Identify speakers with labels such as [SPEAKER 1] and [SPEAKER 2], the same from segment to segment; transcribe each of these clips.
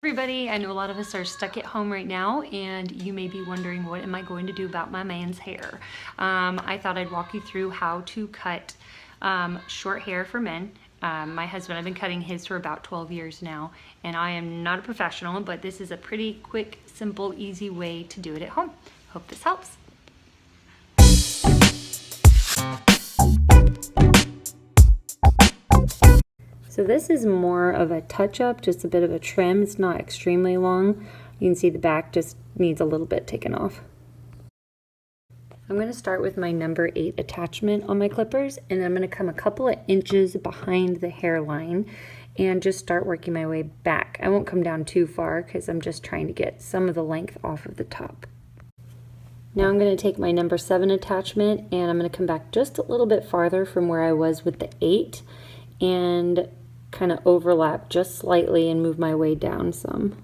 [SPEAKER 1] Everybody, I know a lot of us are stuck at home right now, and you may be wondering, what am I going to do about my man's hair? I thought I'd walk you through how to cut short hair for men. My husband, I've been cutting his for about 12 years now, and I am not a professional, but this is a pretty quick, simple, easy way to do it at home. Hope this helps. So this is more of a touch-up, just a bit of a trim. It's not extremely long. You can see the back just needs a little bit taken off. I'm going to start with my number 8 attachment on my clippers, and I'm going to come a couple of inches behind the hairline and just start working my way back. I won't come down too far because I'm just trying to get some of the length off of the top. Now I'm going to take my number 7 attachment, and I'm going to come back just a little bit farther from where I was with the 8 and kind of overlap just slightly and move my way down some.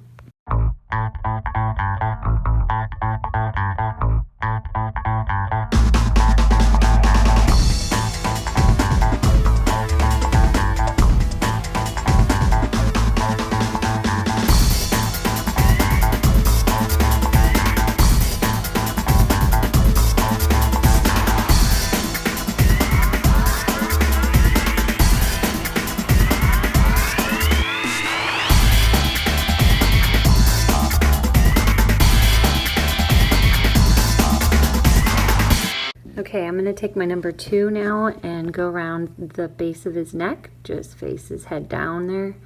[SPEAKER 1] Okay, I'm going to take my number 2 now and go around the base of his neck, just face his head down there,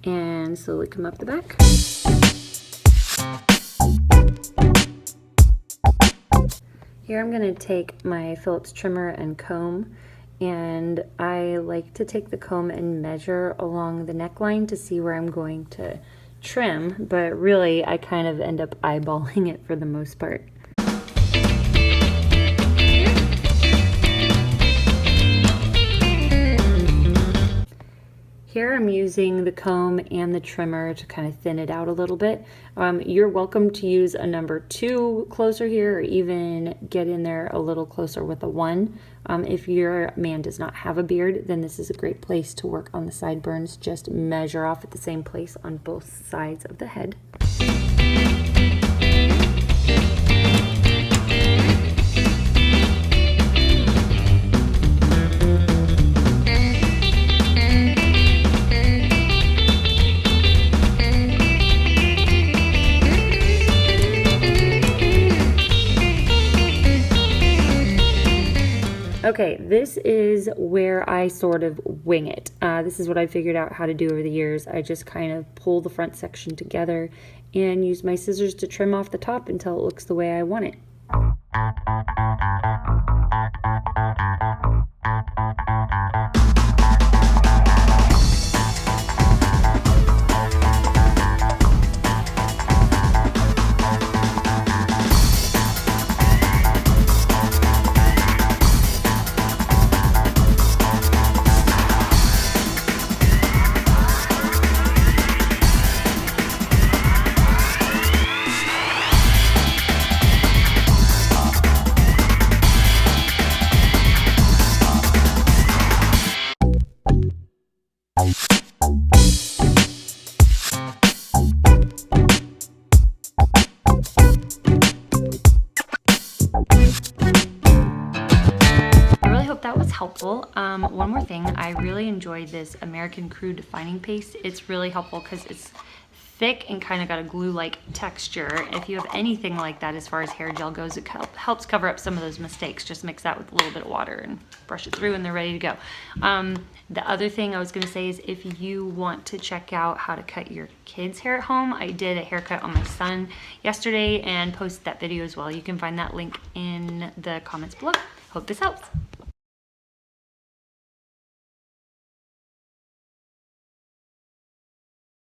[SPEAKER 1] and slowly come up the back. Here I'm going to take my Phillips trimmer and comb, and I like to take the comb and measure along the neckline to see where I'm going to trim, but really I kind of end up eyeballing it for the most part. Here I'm using the comb and the trimmer to kind of thin it out a little bit. You're welcome to use a number 2 closer here, or even get in there a little closer with a 1. If your man does not have a beard, then this is a great place to work on the sideburns. Just measure off at the same place on both sides of the head. Okay, this is where I sort of wing it. This is what I figured out how to do over the years. I just kind of pull the front section together and use my scissors to trim off the top until it looks the way I want it. That was helpful. One more thing, I really enjoyed this American Crew defining paste. It's really helpful because it's thick and kind of got a glue-like texture. If you have anything like that as far as hair gel goes, it helps cover up some of those mistakes. Just mix that with a little bit of water and brush it through and they're ready to go. The other thing I was going to say is, if you want to check out how to cut your kids' hair at home, I did a haircut on my son yesterday and posted that video as well. You can find that link in the comments below. Hope this helps.